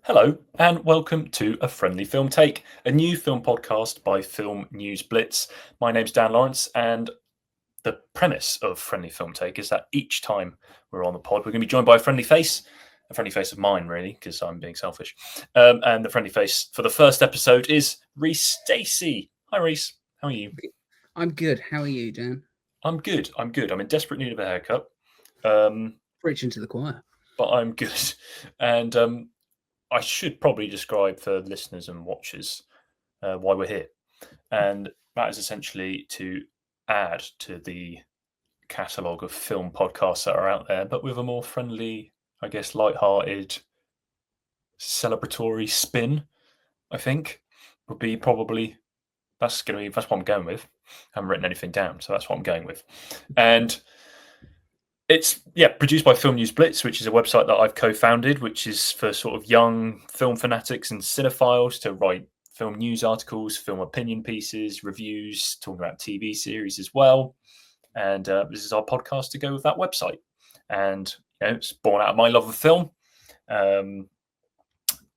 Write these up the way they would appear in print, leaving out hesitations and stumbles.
Hello, and welcome to A Friendly Film Take, a new film podcast by Film News Blitz. My name's Dan Lawrence, and the premise of Friendly Film Take is that each time we're on the pod, we're going to be joined by a friendly face of mine, really, because I'm being selfish. And the friendly face for the first episode is Rhys Stacey. Hi, Rhys. How are you? I'm good. How are you, Dan? I'm good. I'm in desperate need of a haircut, Preaching to the choir. but I'm good. And I should probably describe for listeners and watchers why we're here. And that is essentially to add to the catalogue of film podcasts that are out there, but with a more friendly, I guess, light-hearted, celebratory spin, I think, would be probably that's what I'm going with. I haven't written anything down, so that's what I'm going with. And it's produced by Film News Blitz, which is a website that I've co-founded, which is for sort of young film fanatics and cinephiles to write film news articles, film opinion pieces, reviews, talking about TV series as well. And this is our podcast to go with that website. And it's born out of my love of film, a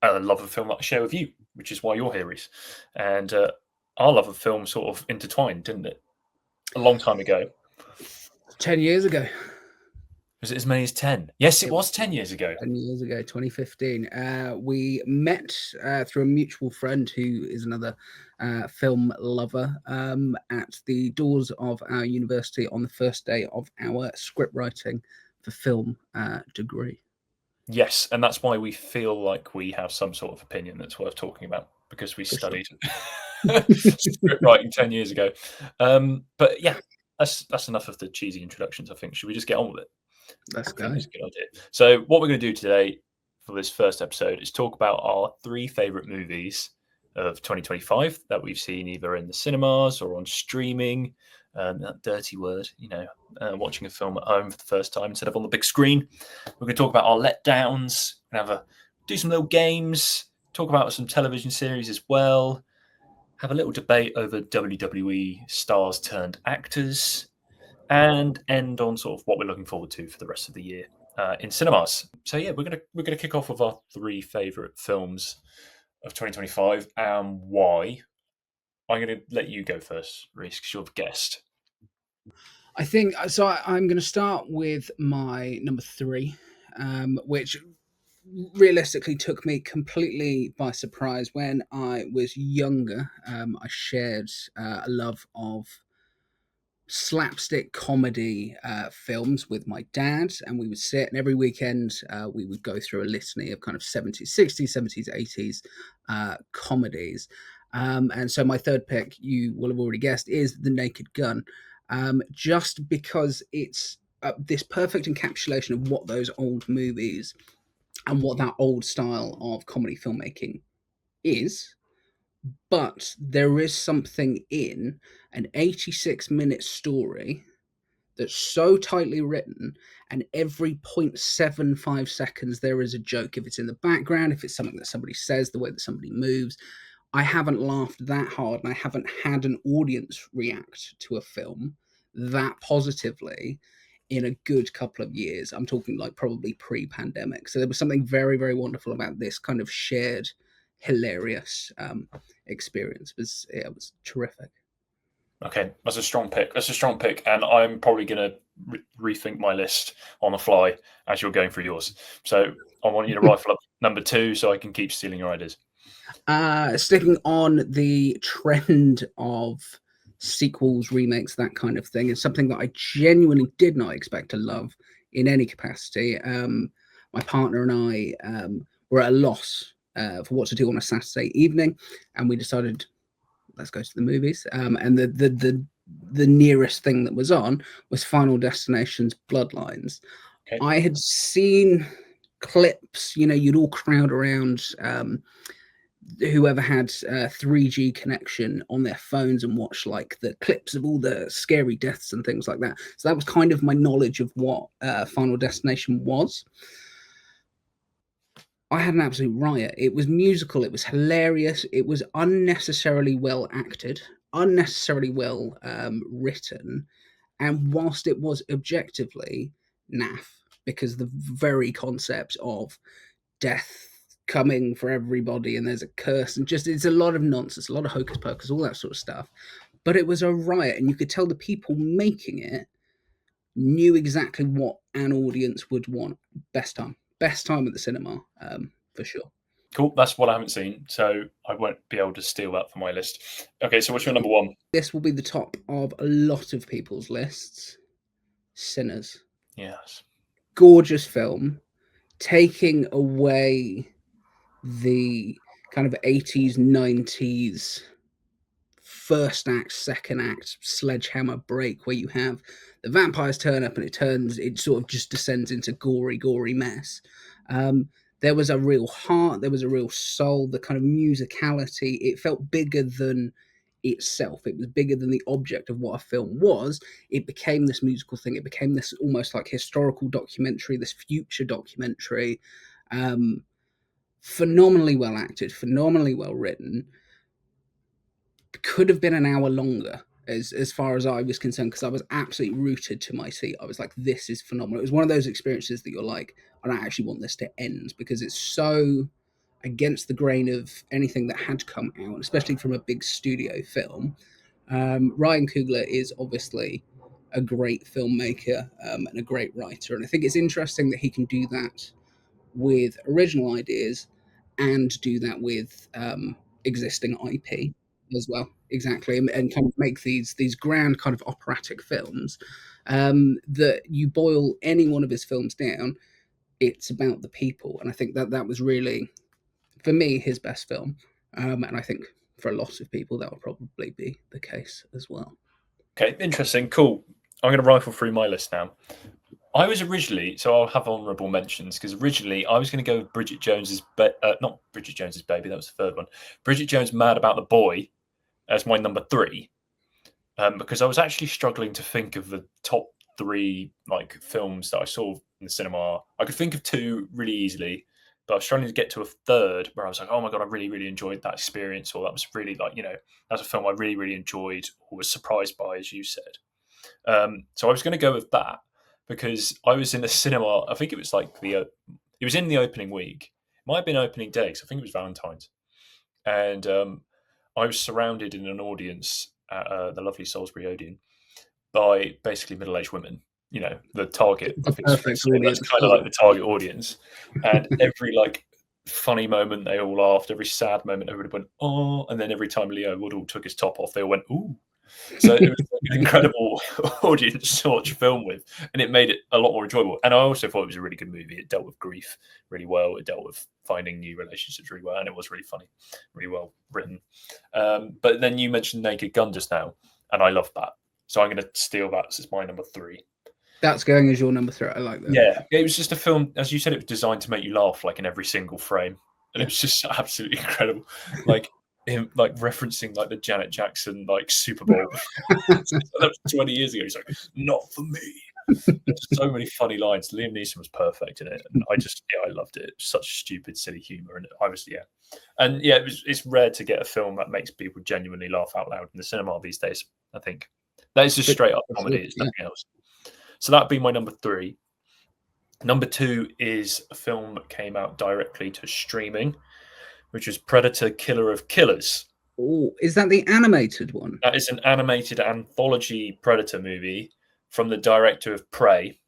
love of film that I share with you, which is why you're here, Rhys. And our love of film sort of intertwined, didn't it? A long time ago. 10 years ago. Was it as many as 10? Yes, it was 10 years ago. 10 years ago, 2015. We met through a mutual friend who is another film lover at the doors of our university on the first day of our script writing for film degree. Yes, and that's why we feel like we have some sort of opinion that's worth talking about, because we studied script writing 10 years ago. But yeah, that's enough of the cheesy introductions, I think. Should we just get on with it? Let's go. That's a good idea. So what we're going to do today for this first episode is talk about our 3 favourite movies of 2025 that we've seen either in the cinemas or on streaming. That dirty word, watching a film at home for the first time instead of on the big screen. We're going to talk about our letdowns. We're going to do some little games, talk about some television series as well, have a little debate over WWE stars turned actors, and end on sort of what we're looking forward to for the rest of the year in cinemas. So yeah, we're gonna kick off with our 3 favourite films of 2025 and why. I'm going to let you go first, Rhys, because you're the guest. I think so. I'm going to start with my number 3, which realistically took me completely by surprise when I was younger. I shared a love of slapstick comedy films with my dad, and we would sit, and every weekend we would go through a litany of kind of 70s, 60s, 70s, 80s comedies. And so my third pick, you will have already guessed, is The Naked Gun, just because it's this perfect encapsulation of what those old movies and what that old style of comedy filmmaking is. But there is something in an 86-minute story that's so tightly written, and every 0.75 seconds there is a joke. If it's in the background, if it's something that somebody says, the way that somebody moves. I haven't laughed that hard, and I haven't had an audience react to a film that positively in a good couple of years. I'm talking like probably pre-pandemic. So there was something very, very wonderful about this kind of shared hilarious experience. It was terrific. Okay, that's a strong pick. And I'm probably going to rethink my list on the fly as you're going through yours. So I want you to rifle up number 2 so I can keep stealing your ideas. Sticking on the trend of sequels, remakes, that kind of thing, is something that I genuinely did not expect to love in any capacity. My partner and I were at a loss for what to do on a Saturday evening, and we decided, let's go to the movies. And the nearest thing that was on was Final Destination's Bloodlines. Okay. I had seen clips, you'd all crowd around whoever had 3G connection on their phones and watch like the clips of all the scary deaths and things like that. So that was kind of my knowledge of what Final Destination was. I had an absolute riot. It was musical. It was hilarious. It was unnecessarily well acted, unnecessarily well written. And whilst it was objectively naff, because the very concept of death coming for everybody, and there's a curse, and just it's a lot of nonsense, a lot of hocus pocus, all that sort of stuff. But it was a riot, and you could tell the people making it knew exactly what an audience would want. Best time at the cinema, for sure. Cool. That's what I haven't seen, so I won't be able to steal that for my list. Okay, so what's your number one? This will be the top of a lot of people's lists. Sinners. Yes. Gorgeous film, taking away the kind of 80s, 90s first act, second act, sledgehammer break, where you have the vampires turn up and it sort of just descends into gory mess. There was a real heart, there was a real soul, the kind of musicality. It felt bigger than itself. It was bigger than the object of what a film was. It became this musical thing. It became this almost like historical documentary, this future documentary. Phenomenally well acted, phenomenally well written. Could have been an hour longer as far as I was concerned, because I was absolutely rooted to my seat. I was like, this is phenomenal. It was one of those experiences that you're like, I don't actually want this to end, because it's so against the grain of anything that had come out, especially from a big studio film. Ryan Coogler is obviously a great filmmaker, and a great writer, and I think it's interesting that he can do that with original ideas and do that with existing IP as well. Exactly, and kind of make these grand kind of operatic films, that you boil any one of his films down, it's about the people, and I think that that was really, for me, his best film, and I think for a lot of people that will probably be the case as well. Okay, interesting. Cool. I'm going to rifle through my list now. I was originally, so I'll have honourable mentions, because originally I was going to go with Bridget Jones's, not Bridget Jones's Baby, that was the third one. Bridget Jones' Mad About the Boy as my number three, because I was actually struggling to think of the top three like films that I saw in the cinema. I could think of two really easily, but I was struggling to get to a third where I was like, oh my god, I really, really enjoyed that experience, or that was really like, that's a film I really, really enjoyed or was surprised by, as you said. So I was going to go with that because I was in the cinema. I think it was like it was in the opening week. It might have been opening day, because I think it was Valentine's, and I was surrounded in an audience at the lovely Salisbury Odeon by basically middle-aged women. The target. I The think perfect that's audience. kind of like the target audience, and every like funny moment they all laughed. Every sad moment everybody went oh, and then every time Leo Woodall took his top off, they all went ooh. So it was like an incredible audience to watch film with, and it made it a lot more enjoyable. And I also thought it was a really good movie. It dealt with grief really well. It dealt with finding new relationships really well, and it was really funny, really well written. But then you mentioned Naked Gun just now, and I love that. So I'm going to steal that as my number three. That's going as your number three. I like that. Yeah, it was just a film, as you said, it was designed to make you laugh, like in every single frame, and it was just absolutely incredible. Like him, like referencing like the Janet Jackson like Super Bowl. That was 20 years ago. He's like, "Not for me." There's so many funny lines. Liam Neeson was perfect in it, and I loved it. Such stupid, silly humor, and it's rare to get a film that makes people genuinely laugh out loud in the cinema these days. I think that is just straight up comedy. It's nothing else. So that'd be my number three. Number two is a film that came out directly to streaming, which is Predator: Killer of Killers. Oh, is that the animated one? That is an animated anthology Predator movie from the director of Prey,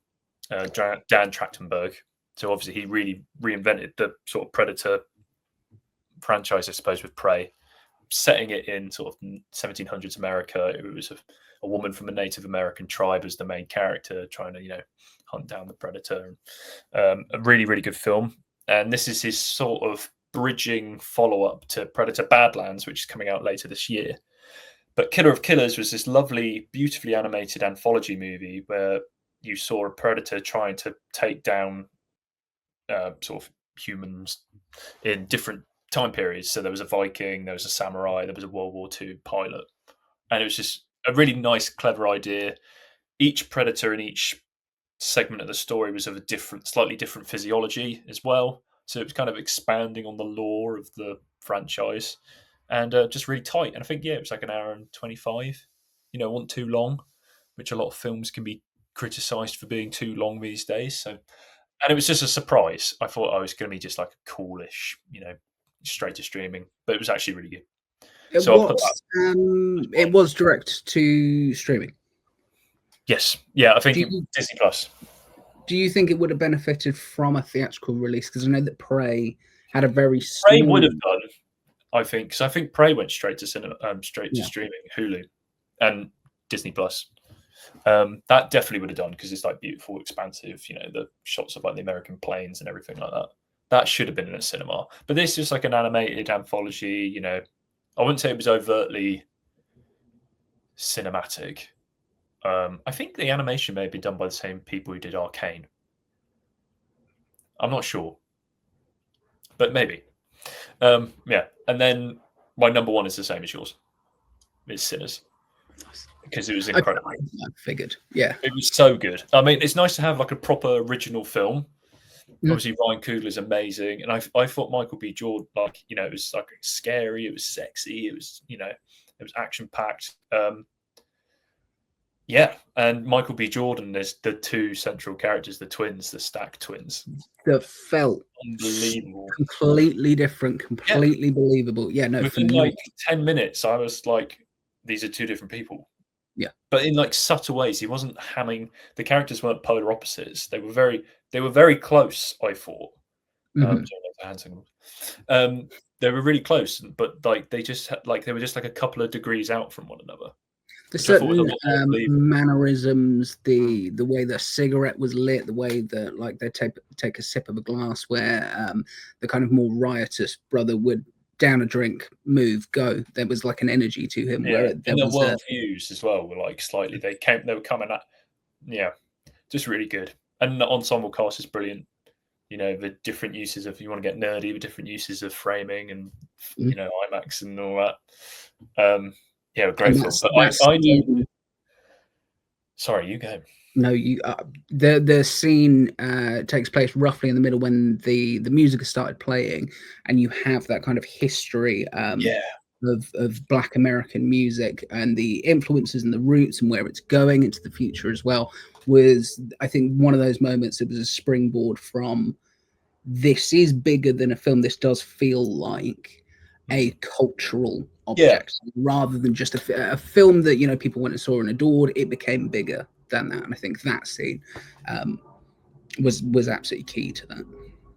Dan Trachtenberg. So obviously he really reinvented the sort of Predator franchise, I suppose, with Prey, setting it in sort of 1700s America. It was a woman from a Native American tribe as the main character, trying to hunt down the predator. A really, really good film. And this is his sort of bridging follow-up to Predator Badlands, which is coming out later this year. But Killer of Killers was this lovely, beautifully animated anthology movie where you saw a predator trying to take down sort of humans in different time periods. So there was a Viking, there was a samurai, there was a World War II pilot. And it was just a really nice, clever idea. Each predator in each segment of the story was of a slightly different physiology as well. So it was kind of expanding on the lore of the franchise, and just really tight. And I think it was like an hour and 25. Wasn't too long, which a lot of films can be criticised for being too long these days. So And it was just a surprise. I thought I was going to be just like a coolish, straight to streaming, but it was actually really good. So I'll put that. It was direct to streaming. Yes, yeah, I think Do Disney Plus. you think it would have benefited from a theatrical release? Because I know that Prey had a very Prey small. would have done, I think, because I think Prey went straight to cinema, straight to Yeah. streaming, Hulu, and Disney Plus. That definitely would have done because it's like beautiful, expansive. The shots of like the American planes and everything like that. That should have been in a cinema, but this is just like an animated anthology. I wouldn't say it was overtly cinematic. I think the animation may have been done by the same people who did Arcane. I'm not sure, but maybe. Yeah, and then my number one is the same as yours. It's Sinners because it was incredible. I figured, yeah, it was so good. I mean, it's nice to have like a proper original film. Obviously, Ryan Coogler's amazing, and I thought Michael B. Jordan, it was like scary, it was sexy, it was it was action packed. Yeah, and Michael B. Jordan is the two central characters, the twins, the Stack twins. That felt unbelievable, completely different, completely believable. Yeah, no, within like 10 minutes, I was like, these are two different people. Yeah, but in like subtle ways. He wasn't hamming. The characters weren't polar opposites. They were very close. I thought. They were really close, but like they just had, like they were just like a couple of degrees out from one another. The certain mannerisms, the way the cigarette was lit, the way that like they take a sip of a glass, where the kind of more riotous brother would down a drink, move, go. There was like an energy to him. Yeah, where there and was world views as well were like slightly. They were coming at, just really good. And the ensemble cast is brilliant. The different uses of, you want to get nerdy, the different uses of framing and IMAX and all that. Yeah, great film. But I don't. Sorry, you go. No, the scene takes place roughly in the middle when the music has started playing, and you have that kind of history of Black American music and the influences and the roots and where it's going into the future as well. Was, I think, one of those moments. It was a springboard from, this is bigger than a film. This does feel like a cultural object rather than just a film that people went and saw and adored. It became bigger than that, and I think that scene was absolutely key to that.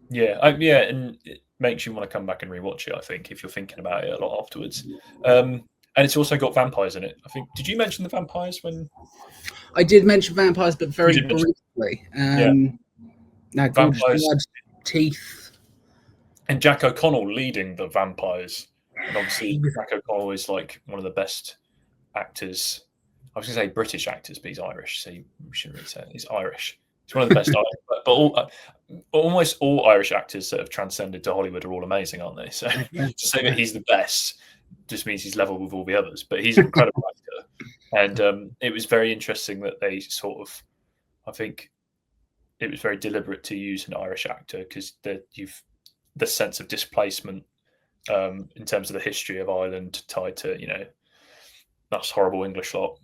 Yeah, and it makes you want to come back and rewatch it. I think if you're thinking about it a lot afterwards, and it's also got vampires in it. I think. Did you mention the vampires when? I did mention vampires, but very briefly. Now, vampires, blood, teeth, and Jack O'Connell leading the vampires. And obviously, Jack O'Connell is like one of the best actors. I was going to say British actors, but he's Irish, so you shouldn't really say it. He's Irish. He's one of the best. But almost all Irish actors that have transcended to Hollywood are all amazing, aren't they? So to say that he's the best just means he's level with all the others. But he's an incredible actor, and it was very interesting that they sort of, I think, it was very deliberate to use an Irish actor because the sense of displacement in terms of the history of Ireland tied to that's horrible English lot.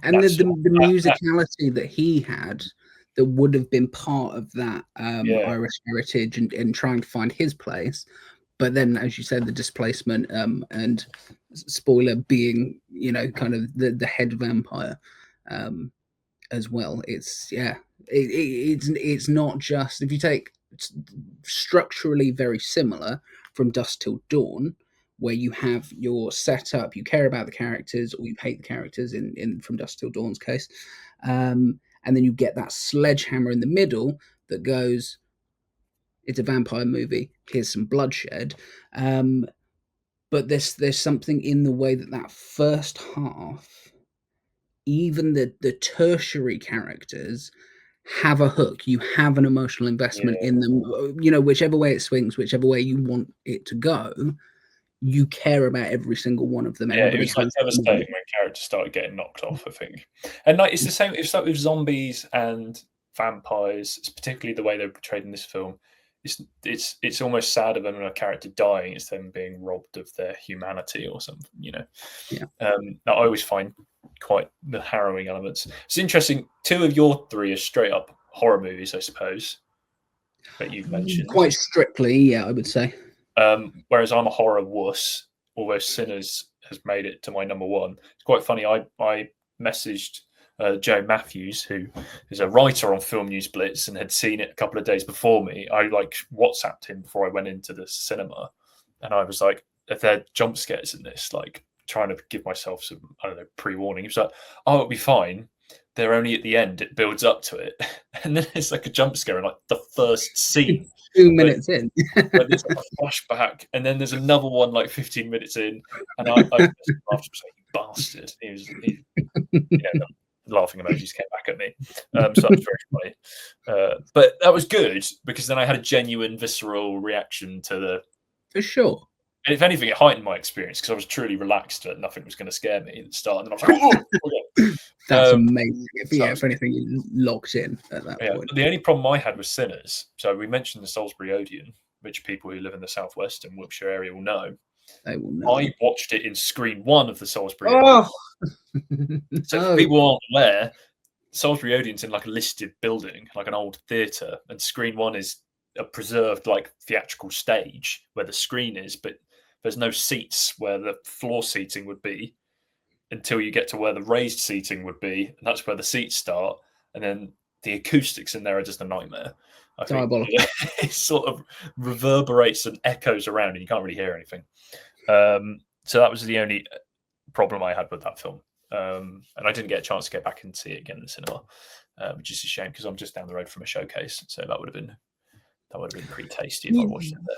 And the musicality that he had that would have been part of that Irish heritage and trying to find his place. But then, as you said, the displacement and spoiler being, kind of the head vampire as well. It's it's not just, if you take structurally very similar from Dusk Till Dawn, where you have your setup, you care about the characters or you hate the characters in from Dusk Till Dawn's case, and then you get that sledgehammer in the middle that goes, it's a vampire movie, here's some bloodshed, but there's something in the way that first half, even the tertiary characters have a hook, you have an emotional investment in them, whichever way it swings, whichever way you want it to go, you care about every single one of them. Yeah, it was like devastating when characters started getting knocked off, I think. And like it's the same. It's like with zombies and vampires, it's particularly the way they're portrayed in this film. It's almost sadder than a character dying. It's them being robbed of their humanity or something. I always find quite the harrowing elements. It's interesting. Two of your three are straight up horror movies, I suppose, that you've mentioned. Quite strictly, yeah, I would say. Whereas I'm a horror wuss, although Sinners has made it to my number one. It's quite funny. I messaged Joe Matthews, who is a writer on Film News Blitz and had seen it a couple of days before me. I WhatsApped him before I went into the cinema, and I was like, "If there are jump scares in this, trying to give myself some, I don't know, pre-warning." He was like, "Oh, it'll be fine. They're only at the end. It builds up to it, and then it's like a jump scare in the first scene." 2 minutes in. Where there's a flashback, and then there's another one 15 minutes in, and I laughed and said, "You bastard!" He laughing emojis came back at me, so that was very funny. But that was good because then I had a genuine, visceral reaction to the. For sure. And if anything, it heightened my experience because I was truly relaxed that nothing was going to scare me at the start, and then I was like, "Oh!" That's amazing. If anything, you locked in at that point. The only problem I had with Sinners, so we mentioned the Salisbury Odeon, which people who live in the southwest and Wiltshire area will know. They will know. I watched it in Screen 1 of the Salisbury Odeon. So if people aren't aware, Salisbury Odeon's in a listed building, like an old theatre, and Screen 1 is a preserved theatrical stage where the screen is, but there's no seats where the floor seating would be until you get to where the raised seating would be, and that's where the seats start, and then the acoustics in there are just a nightmare. I think it sort of reverberates and echoes around, and you can't really hear anything. So that was the only problem I had with that film, and I didn't get a chance to go back and see it again in the cinema, which is a shame because I'm just down the road from a showcase, so that would have been pretty tasty if I watched it there.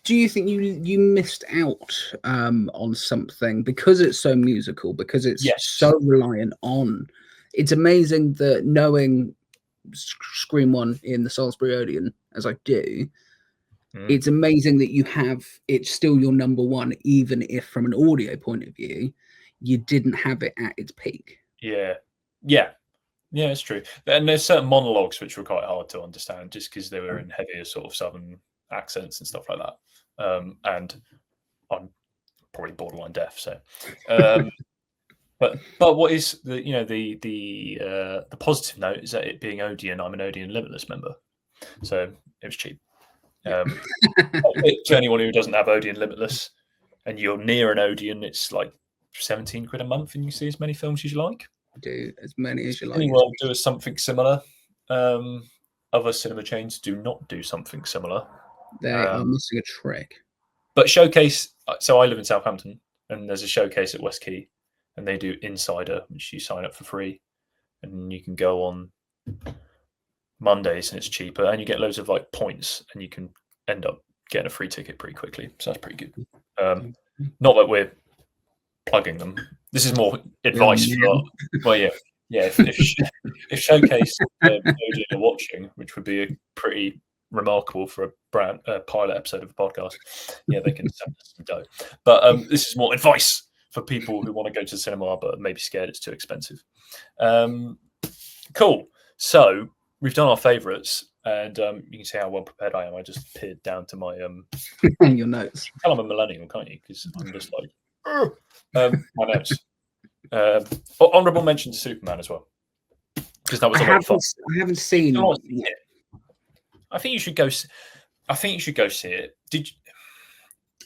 Do you think you missed out on something because it's so musical, because it's so reliant on? It's amazing that knowing Screen 1 in the Salisbury Odeon, as I do, it's amazing that it's still your number one, even if from an audio point of view, you didn't have it at its peak. Yeah, it's true. And there's certain monologues which were quite hard to understand just because they were in heavier sort of southern accents and stuff like that. And I'm probably borderline deaf, so. But what is the positive note is that it being Odeon, I'm an Odeon Limitless member, so it was cheap. To anyone who doesn't have Odeon Limitless and you're near an Odeon, it's like £17 a month, and you see as many films as you like. Do as many as you like. Anyone do something similar? Other cinema chains do not do something similar. They are missing a trick. But Showcase, so I live in Southampton, and there's a Showcase at West Quay, and they do Insider, which you sign up for free, and you can go on Mondays and it's cheaper, and you get loads of points, and you can end up getting a free ticket pretty quickly. So that's pretty good. Not that we're plugging them. This is more advice for. Well, yeah. If Showcase are watching, which would be a pretty remarkable for a pilot episode of a podcast, they can send us some dough. But this is more advice for people who want to go to the cinema but maybe scared it's too expensive. Cool. So we've done our favourites, and you can see how well prepared I am. I just peered down to my your notes. Tell I'm a millennial, can't you? Because I'm just my notes. Honourable mention to Superman as well, because that was a lot of fun. I haven't seen it. I think you should go. I think you should go see it. Did you?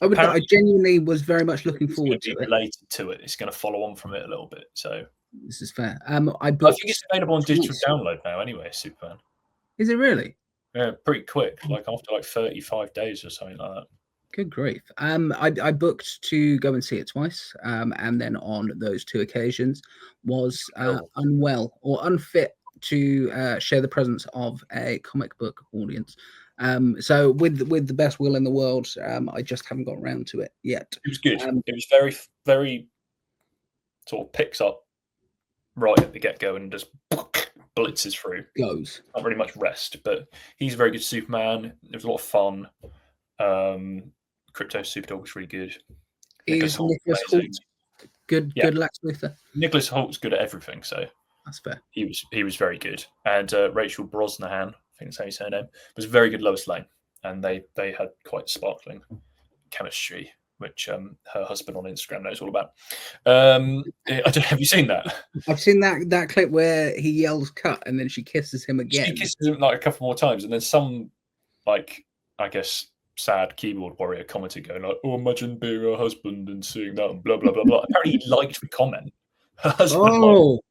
I genuinely was very much looking forward to it. Related to it, it's going to follow on from it a little bit. So this is fair. I think it's available on digital download now. Anyway, Superman. Is it really? Yeah, pretty quick. After 35 days or something like that. Good grief. I booked to go and see it twice, and then on those two occasions was unwell or unfit to share the presence of a comic book audience. So with the best will in the world, I just haven't got around to it yet. It was good. It was very, very sort of picks up right at the get-go and just blitzes through. Goes. Not really much rest, but he's a very good Superman. It was a lot of fun. Crypto Superdog was really good. Is Nicholas Hoult good Lex Luthor? Nicholas Holt's good at everything, so that's fair. He was very good. And Rachel Brosnahan, I think that's how you say her name, was very good Lois Lane. And they had quite sparkling chemistry. which her husband on Instagram knows all about. Have you seen that? I've seen that clip where he yells "cut" and then she kisses him She again. kisses him like a couple more times, and then some, like, I guess, sad keyboard warrior commented going like, "Oh, imagine being her husband and seeing that," and blah blah blah blah. Apparently, he liked the comment. Her husband liked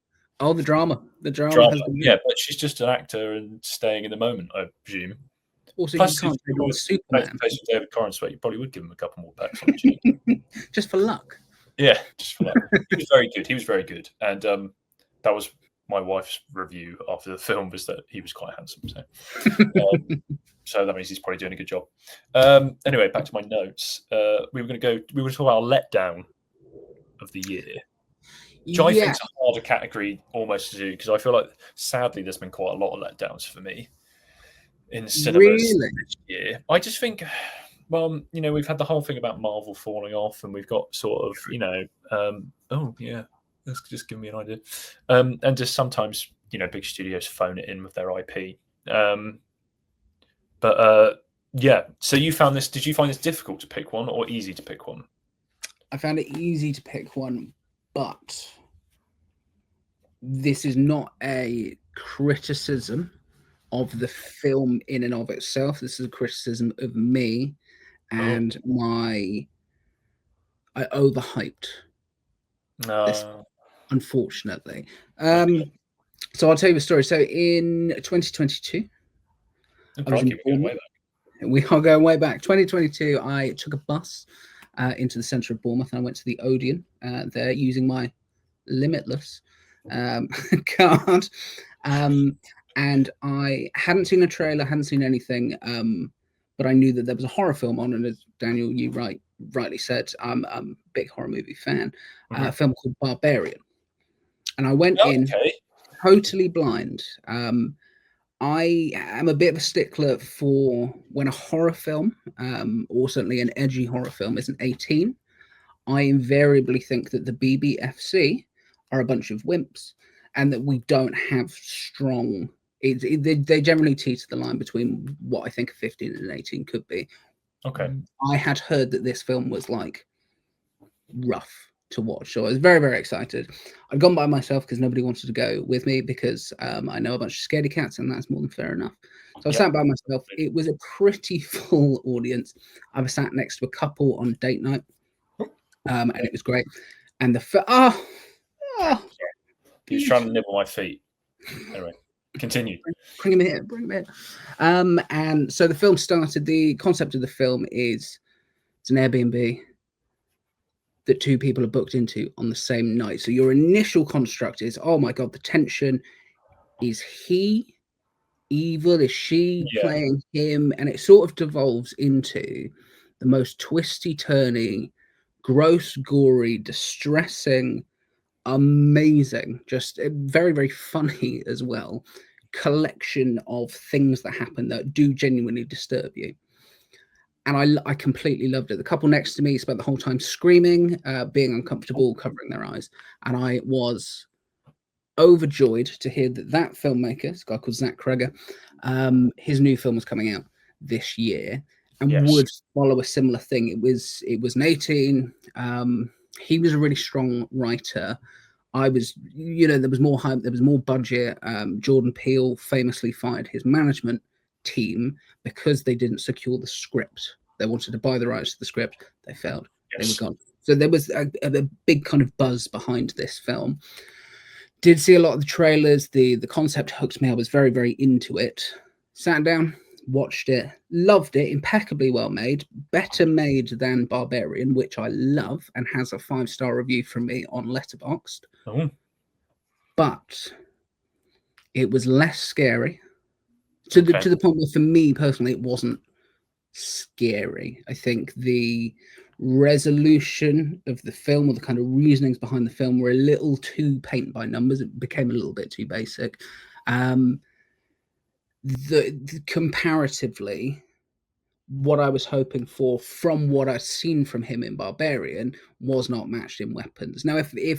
Oh, the drama drama. has been Yeah, but she's just an actor and staying in the moment, I presume. also you Plus, if can't you take on were face Superman to face with David Corenswet, you probably would give him a couple more pats on the cheek. just for luck. Yeah, just for that. He was very good. He was very good, and that was my wife's review after the film, was that he was quite handsome. So that means he's probably doing a good job. Anyway, back to my notes. We were going to talk about our letdown of the year, which I think is a harder category almost to do, because I feel like, sadly, there's been quite a lot of letdowns for me in cinemas this year. I just think, well, we've had the whole thing about Marvel falling off, and we've got sort of, oh yeah, that's just giving me an idea. And just sometimes, big studios phone it in with their IP. Yeah. So you found this? Did you find this difficult to pick one or easy to pick one? I found it easy to pick one, but this is not a criticism of the film in and of itself. This is a criticism of me and I overhyped this, unfortunately. Okay. So I'll tell you a story. So in 2022, we are going way back. 2022, I took a bus into the centre of Bournemouth, and I went to the Odeon there using my Limitless card. And I hadn't seen a trailer, hadn't seen anything, but I knew that there was a horror film on, and as Daniel, you rightly said, I'm a big horror movie fan. A film called Barbarian, and I went in totally blind. I am a bit of a stickler for when a horror film, or certainly an edgy horror film, isn't 18. I invariably think that the BBFC are a bunch of wimps, and that we don't have strong. They generally teeter the line between what I think a 15 and an 18 could be. Okay. I had heard that this film was like rough to watch, so I was very, very excited. I'd gone by myself because nobody wanted to go with me, because I know a bunch of scaredy cats, and that's more than fair enough. So I sat by myself. It was a pretty full audience. I was sat next to a couple on date night, and it was great. And he was trying to nibble my feet. Anyway, continue. Bring him in. And so the film started. The concept of the film is it's an Airbnb that two people are booked into on the same night. So your initial construct is, oh my God, the tension. Is he evil? Is she playing him? And it sort of devolves into the most twisty, turny, gross, gory, distressing, amazing, just very, very funny as well, collection of things that happen that do genuinely disturb you. And I completely loved it. The couple next to me spent the whole time screaming, being uncomfortable, covering their eyes. And I was overjoyed to hear that filmmaker, this guy called Zach Kreger, his new film was coming out this year and would follow a similar thing. It was an 18. He was a really strong writer. I was, there was more hype, there was more budget. Jordan Peele famously fired his management team because they didn't secure the script. They wanted to buy the rights to the script. They failed. They were gone. So there was a big kind of buzz behind this film. Did see a lot of the trailers. The concept hooked me. I was very, very into it. Sat down, watched it, loved it. Impeccably well made. Better made than Barbarian, which I love, and has a 5-star review from me on Letterboxd. But it was less scary. To the point where, for me personally, it wasn't scary. I think the resolution of the film, or the kind of reasonings behind the film, were a little too paint by numbers. It became a little bit too basic. The comparatively, what I was hoping for from what I've seen from him in Barbarian was not matched in Weapons. Now, if you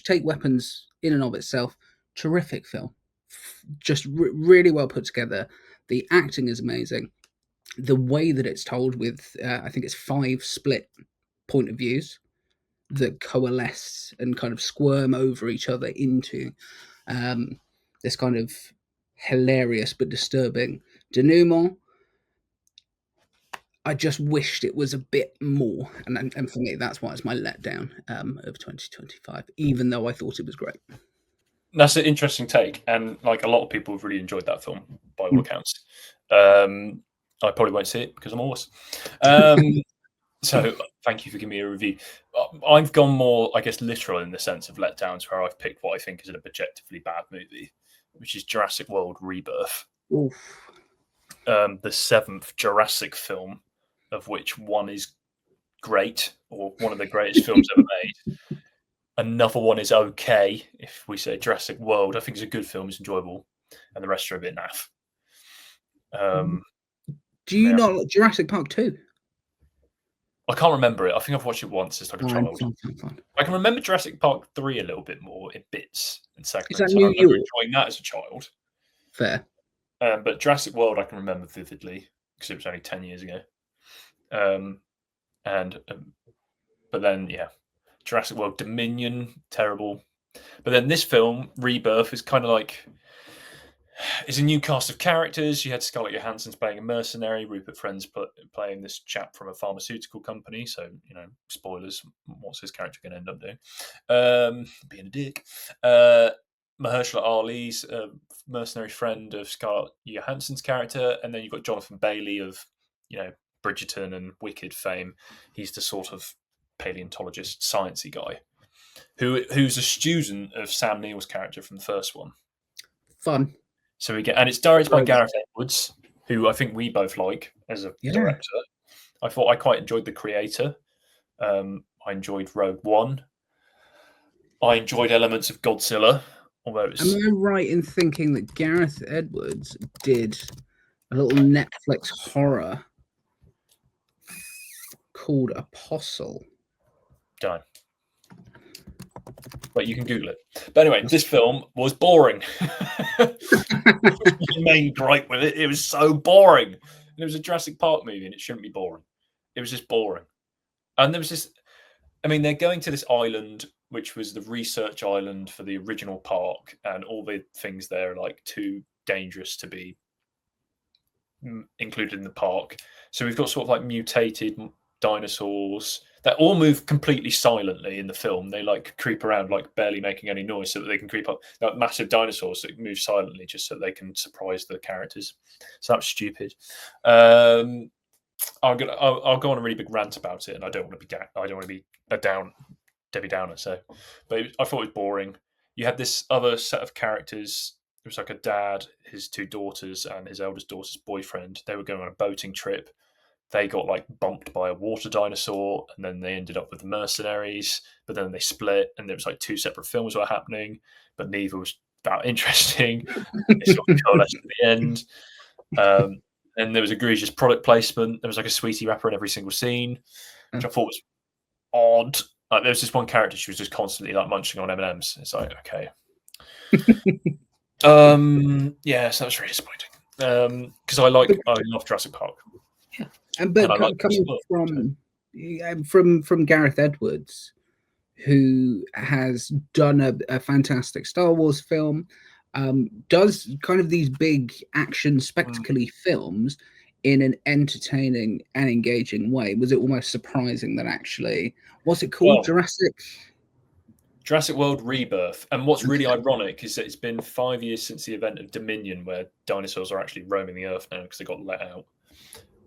take Weapons in and of itself, terrific film, just really well put together. The acting is amazing. The way that it's told with, I think it's 5 split point of views that coalesce and kind of squirm over each other into this kind of hilarious but disturbing denouement. I just wished it was a bit more, and for me, that's why it's my letdown of 2025. Even though I thought it was great. That's an interesting take, and like a lot of people have really enjoyed that film by all accounts. I probably won't see it because I'm a wuss. So thank you for giving me a review. I've gone more, I guess, literal in the sense of letdowns, where I've picked what I think is an objectively bad movie, which is Jurassic World Rebirth. Oof. The 7th Jurassic film, of which one is great, or one of the greatest films ever made. Another one is okay. If we say Jurassic World, I think it's a good film, it's enjoyable, and the rest are a bit naff. Do you not like Jurassic Park 2? I can't remember it. I think I've watched it once as like a child. Fine. I can remember Jurassic Park 3 a little bit more in bits and segments. Is that I New remember York? enjoying that as a child. Fair. But Jurassic World I can remember vividly because it was only 10 years ago. But then, yeah, Jurassic World Dominion, terrible. But then this film, Rebirth, is kind of like... It's a new cast of characters. You had Scarlett Johansson playing a mercenary, Rupert Friends playing this chap from a pharmaceutical company. So, spoilers. What's his character going to end up doing? Being a dick. Mahershala Ali's a mercenary friend of Scarlett Johansson's character. And then you've got Jonathan Bailey of, Bridgerton and Wicked fame. He's the sort of paleontologist, sciencey guy who's a student of Sam Neill's character from the first one. Fun. So and it's directed by Gareth Edwards, who I think we both like as a director. I thought I quite enjoyed The Creator. I enjoyed Rogue One. I enjoyed elements of Godzilla. Although Am I right in thinking that Gareth Edwards did a little Netflix horror called Apostle? Don't know. But you can Google it. But anyway, this film was boring. The main gripe with it, it was so boring. It was a Jurassic Park movie and it shouldn't be boring. It was just boring. And there was this, they're going to this island, which was the research island for the original park, and all the things there are like too dangerous to be included in the park. So we've got sort of like mutated dinosaurs that all move completely silently in the film. They like creep around, like barely making any noise, so that they can creep up. Like massive dinosaurs that move silently, just so they can surprise the characters. So that's stupid. I'll go on a really big rant about it, and I don't want to be a Debbie Downer. But I thought it was boring. You had this other set of characters. It was like a dad, his 2 daughters, and his eldest daughter's boyfriend. They were going on a boating trip. They got like bumped by a water dinosaur, and then they ended up with the mercenaries. But then they split, and there was like 2 separate films were happening, but neither was that interesting. They sort of coalesced at the end. And there was egregious product placement. There was like a sweetie wrapper in every single scene, which I thought was odd. Like there was this one character, she was just constantly like munching on M&Ms. It's like, okay. Yeah, so that was really disappointing. Because I love Jurassic Park. Yeah. But coming from Gareth Edwards, who has done a fantastic Star Wars film, does kind of these big action spectacle-y films in an entertaining and engaging way. Was it almost surprising that actually, what's it called? Jurassic World Rebirth. And what's really ironic is that it's been 5 years since the event of Dominion, where dinosaurs are actually roaming the earth now because they got let out.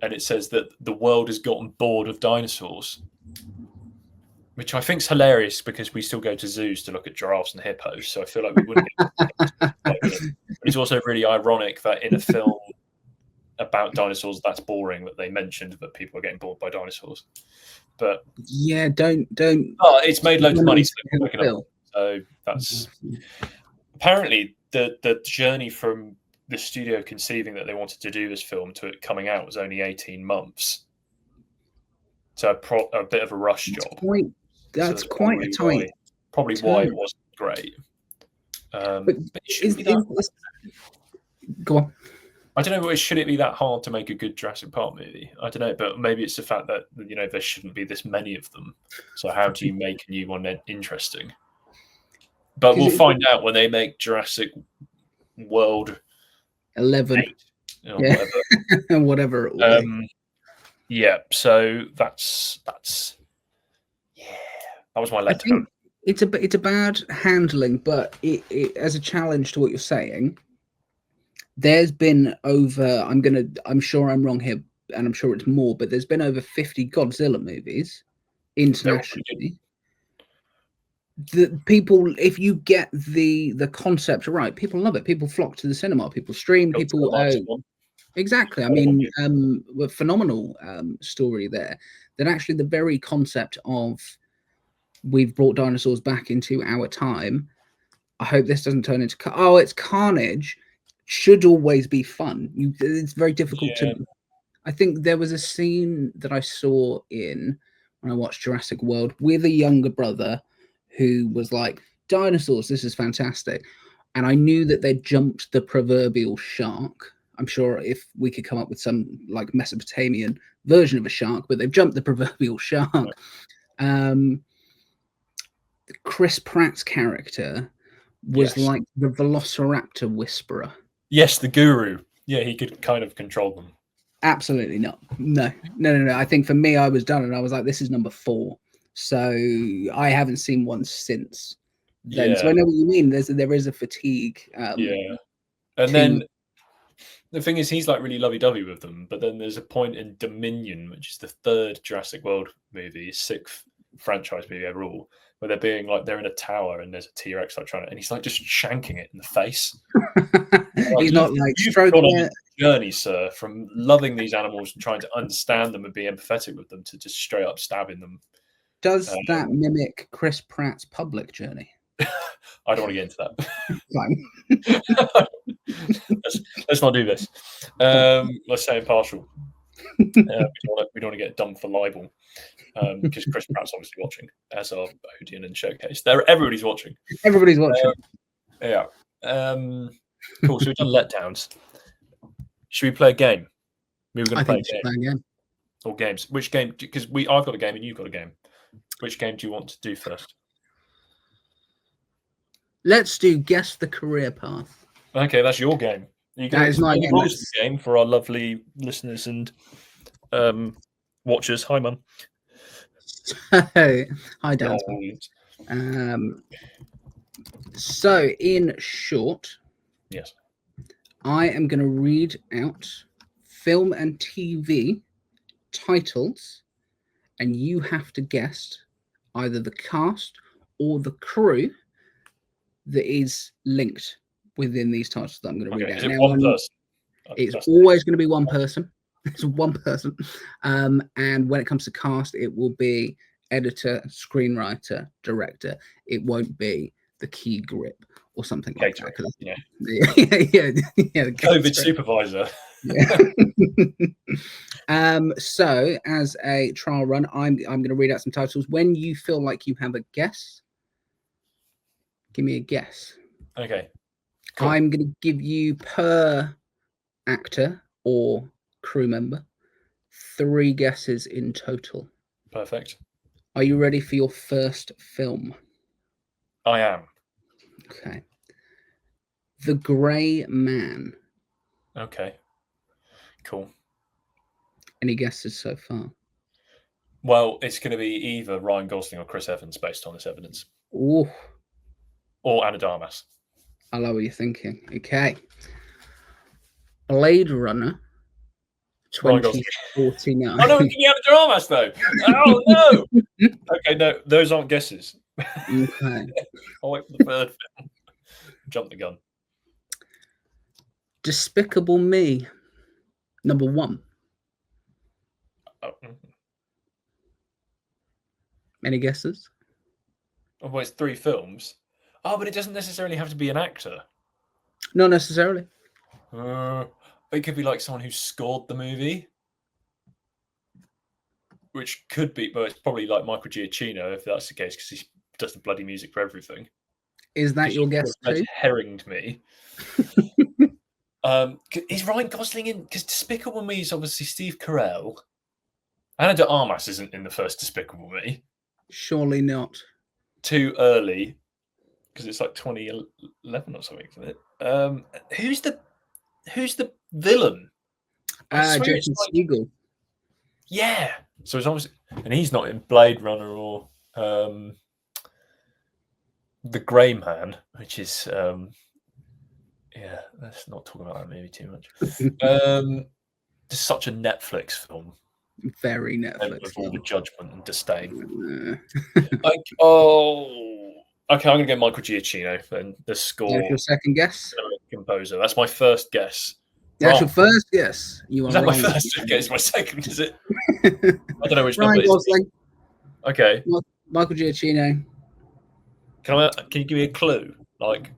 And it says that the world has gotten bored of dinosaurs, which I think is hilarious because we still go to zoos to look at giraffes and hippos. So I feel like we wouldn't. But it's also really ironic that in a film about dinosaurs, that's boring that they mentioned that people are getting bored by dinosaurs. But yeah, don't. Oh, it's made loads of money. So that's apparently the journey from the studio conceiving that they wanted to do this film to it coming out was only 18 months. So a bit of a rush job. That's quite a tight. Probably why it wasn't great. But it shouldn't be that. Go on. I don't know. Should it be that hard to make a good Jurassic Park movie? I don't know, but maybe it's the fact that there shouldn't be this many of them. So how do you make a new one interesting? But we'll find out when they make Jurassic World 11, 8 or whatever. Whatever it will be. Yeah. So that's yeah. That was my letdown. It's a bad handling, but it as a challenge to what you're saying. There's been over. I'm sure I'm wrong here, and I'm sure it's more, but there's been over 50 Godzilla movies internationally. The people, if you get the concept right, people love it. People flock to the cinema. People stream. People exactly. I mean, a phenomenal story there. That actually the very concept of we've brought dinosaurs back into our time. I hope this doesn't turn into it's carnage. Should always be fun. It's very difficult to. I think there was a scene that I saw when I watched Jurassic World with a younger brother who was like, dinosaurs, this is fantastic. And I knew that they jumped the proverbial shark. I'm sure if we could come up with some like Mesopotamian version of a shark, but they've jumped the proverbial shark. Chris Pratt's character was like the Velociraptor whisperer. Yes, the guru. Yeah, he could kind of control them. Absolutely not. No. I think for me, I was done, and I was like, "This is number 4." So I haven't seen one since then. Yeah. So I know what you mean. There is a fatigue. And then the thing is, he's like really lovey-dovey with them. But then there's a point in Dominion, which is the 3rd Jurassic World movie, 6th franchise movie overall, where they're being like they're in a tower and there's a T-Rex like trying to, and he's like just shanking it in the face. He's not like you've gone on a journey, sir, from loving these animals and trying to understand them and be empathetic with them to just straight up stabbing them. Does that mimic Chris Pratt's public journey? I don't want to get into that. let's not do this. Let's say impartial. We don't want to get dumped for libel. Because Chris Pratt's obviously watching as our Odeon and Showcase. Everybody's watching. Everybody's watching. Yeah. Cool. So we've done letdowns. Should we play a game? We were going to play a game. Or games. Which game? Because I've got a game and you've got a game. Which game do you want to do first? Let's do Guess the Career Path. Okay, that's your game. That is my game for our lovely listeners and watchers. Hi, Mum. Hi, Dad. So, in short, yes, I am going to read out film and TV titles, and you have to guess either the cast or the crew that is linked within these titles that I'm going to read out. Is it one person? It's always going to be one person. It's one person. And when it comes to cast, it will be editor, screenwriter, director. It won't be the key grip or something like that. Yeah. COVID supervisor. So as a trial run, I'm going to read out some titles. When you feel like you have a guess, give me a guess. Okay. Cool. I'm going to give you per actor or crew member 3 guesses in total. Perfect. Are you ready for your first film? I am. Okay. The Grey Man. Okay. Cool. Any guesses so far? Well, it's going to be either Ryan Gosling or Chris Evans based on this evidence. Ooh. Or Ana de Armas. I love what you're thinking. Okay. Blade Runner 2049. Oh, no, give me Ana de Armas, though. Oh, no. Okay, no, those aren't guesses. Okay. I'll wait for the third film. Jump the gun. Despicable Me, number 1. Oh. Any guesses? Oh, well, it's 3 films. Oh, but it doesn't necessarily have to be an actor. Not necessarily. It could be like someone who scored the movie. Which could be, but it's probably like Michael Giacchino, if that's the case, because he does the bloody music for everything. Is that your guess too? Herringed me. Is Ryan Gosling in? Because Despicable Me is obviously Steve Carell. Anna de Armas isn't in the first Despicable Me. Surely not. Too early, because it's like 2011 or something, isn't it? Who's the villain? I swear it's Jason like, Segel. yeah. So it's obviously, and he's not in Blade Runner or The Grey Man, which is yeah. Let's not talk about that movie too much. Just such a Netflix film. Very Netflix With all film. the judgment and disdain. Okay, Okay, I'm going to get Michael Giacchino and the score. That's your second guess? Composer. That's my first guess. That's your first guess. You are Is that wrong. my first? Okay, it's my second, is it? I don't know which Ryan number Gosling. Okay. Michael Giacchino. Can you give me a clue? Like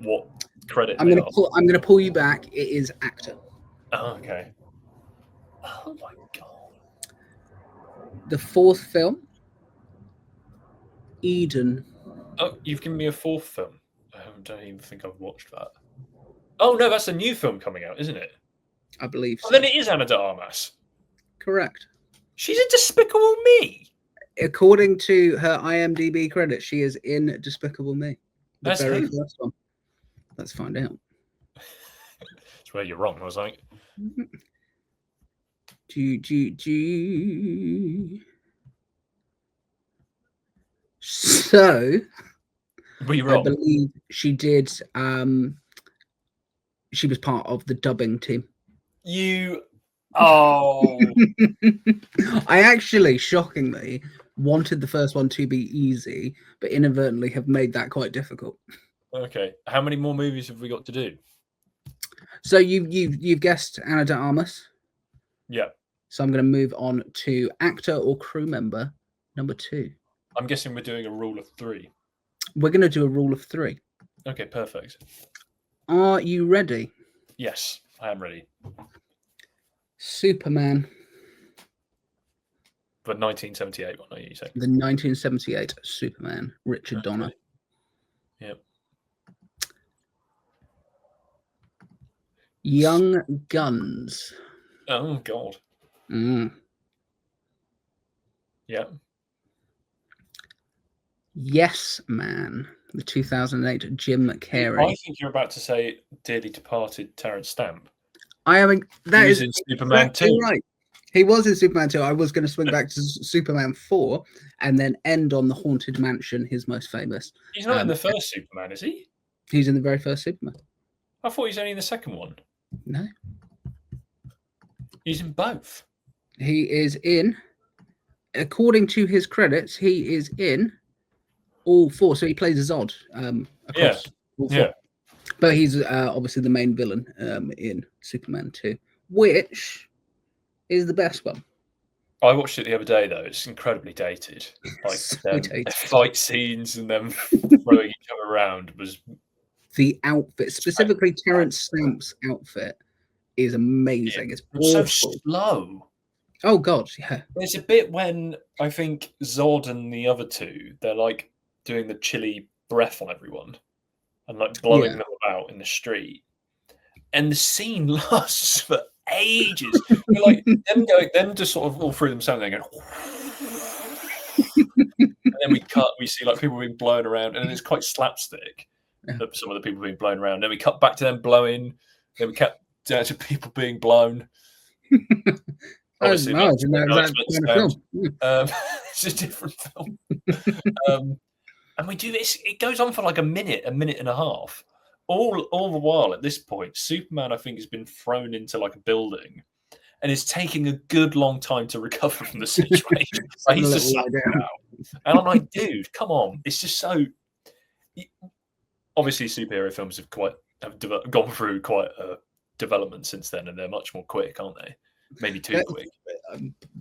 what credit I'm gonna pull you back. It is actor. Oh, okay. Oh my god. The fourth film, Eden. Oh, you've given me a fourth film. I don't even think I've watched that. Oh no, that's a new film coming out, isn't it? I believe so. Oh, then it is Anna de Armas. Correct. She's in Despicable Me. According to her IMDb credit, she is in Despicable Me. The very first one. Let's find out. That's where you're wrong, I was like. So, were you wrong? I believe she did. She was part of the dubbing team. Oh. I actually, shockingly, wanted the first one to be easy, but inadvertently have made that quite difficult. Okay. How many more movies have we got to do? So you've guessed Anna de Armas. Yeah. So I'm going to move on to actor or crew member number 2. I'm guessing we're doing a rule of 3. We're going to do a rule of 3. Okay, perfect. Are you ready? Yes, I am ready. Superman. The 1978 one, are you saying? The 1978 Superman, Richard Donner. Yep. Young Guns. Oh, God. Yeah. Yes Man, the 2008 Jim Carrey. I think you're about to say dearly departed Terence Stamp. I am. That is in Superman 2. Right. He was in Superman 2. I was going to swing back to Superman 4 and then end on the Haunted Mansion, his most famous. He's not in the first Superman, is he? He's in the very first Superman. I thought he's only in the second one. No. He's in both. He is in, according to his credits, he is in all 4. So he plays Zod across all 4. Yeah. But he's obviously the main villain in Superman 2, which is the best one. I watched it the other day, though. It's incredibly dated. Like dated. Fight scenes and them throwing each other around was... The outfit, specifically Terence Stamp's outfit, is amazing. Yeah, it's so slow. Oh, God, yeah. There's a bit when I think Zod and the other two, they're like doing the chilly breath on everyone and like blowing them about in the street. And the scene lasts for ages. Like them just sort of all through themselves, they go, and then we see like people being blown around, and it's quite slapstick. Yeah. Some of the people being blown around. Then we cut back to them blowing. Then we cut down to people being blown. Obviously, it's a different film. And we do this. It goes on for like a minute and a half. All the while at this point, Superman, I think, has been thrown into like a building, and is taking a good long time to recover from the situation. Like, he's just sat down, and I'm like, dude, come on! It's just so. Obviously, superhero films have gone through quite a development since then, and they're much more quick, aren't they? Maybe too quick.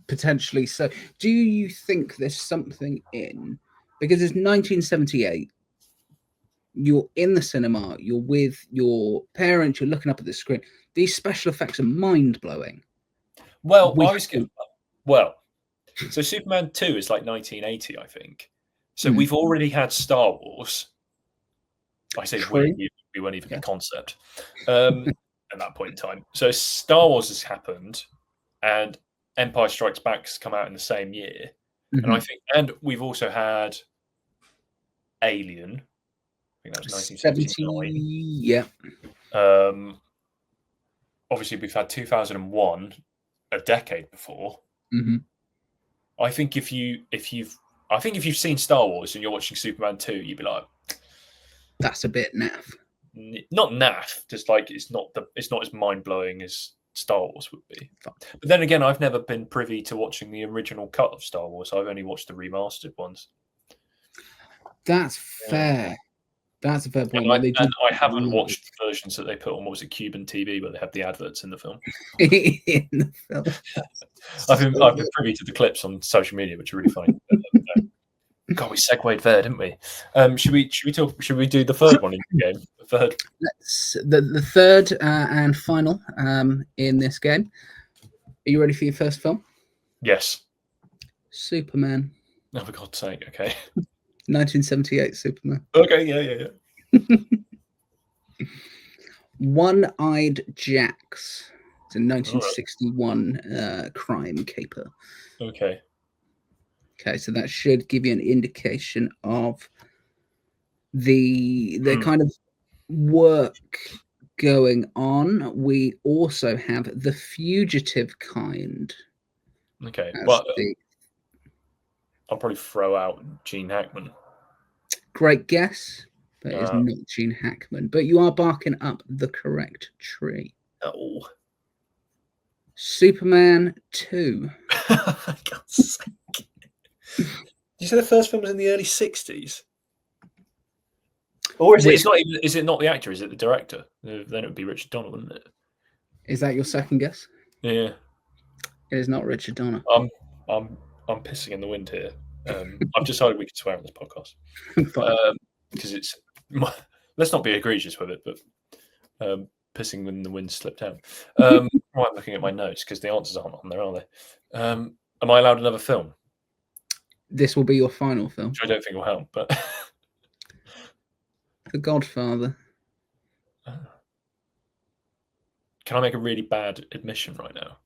Potentially so. Do you think there's something in, because it's 1978, you're in the cinema, you're with your parents, you're looking up at the screen, these special effects are mind-blowing. Well, so Superman 2 is like 1980, I think. So we've already had Star Wars. I say we weren't even a concept. at that point in time. So Star Wars has happened, and Empire Strikes Back has come out in the same year, and I think, and we've also had Alien. I think that was 1979. Yeah. Obviously, we've had 2001, a decade before. Mm-hmm. I think if you've seen Star Wars and you're watching Superman 2, you'd be like, that's a bit naff. Not naff, just like it's not as mind blowing as Star Wars would be. But then again, I've never been privy to watching the original cut of Star Wars. I've only watched the remastered ones. That's fair. That's a fair point. And I haven't watched the versions that they put on, what was it, Cuban TV, where they have the adverts in the film. In the film. I've been privy to the clips on social media, which are really funny. God, we segued there, didn't we? Should we do the third one in the game? The third. The third and final in this game. Are you ready for your first film? Yes. Superman. Oh, for God's sake! Okay. 1978 Superman. Okay, yeah. One-Eyed Jacks. It's a 1961 crime caper. Okay. Okay, so that should give you an indication of the kind of work going on. We also have The Fugitive Kind. Okay, well, I'll probably throw out Gene Hackman. Great guess, but it's not Gene Hackman. But you are barking up the correct tree. Oh. Superman 2. For God's sake. Did you say the first film was in the early 60s? Or is it? It's not even. Is it not the actor? Is it the director? Then it would be Richard Donner, wouldn't it? Is that your second guess? Yeah. It is not Richard Donner. I'm pissing in the wind here. I've decided we can swear on this podcast because it's. Let's not be egregious with it, but pissing when the wind slipped out. I'm looking at my notes because the answers aren't on there, are they? Am I allowed another film? This will be your final film. Which I don't think will help, but The Godfather. Can I make a really bad admission right now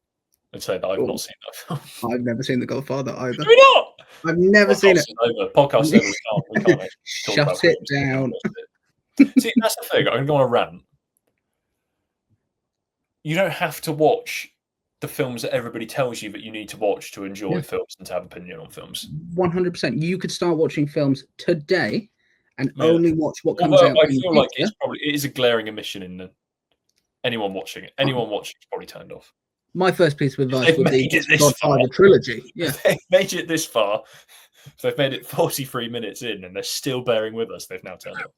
and say that I've not seen that film? I've never seen The Godfather either. Do we not? I've never seen it. Podcast over. We can't Shut it down. See, that's the thing. I'm going to go on a rant. You don't have to watch the films that everybody tells you that you need to watch to enjoy films and to have an opinion on films. 100%. You could start watching films today and only watch what comes out. I feel like it is a glaring omission in anyone watching it. Anyone watching is probably turned off. My first piece of advice would be Godfather trilogy. Yeah, they've made it this far. So they've made it 43 minutes in, and they're still bearing with us. They've now turned off.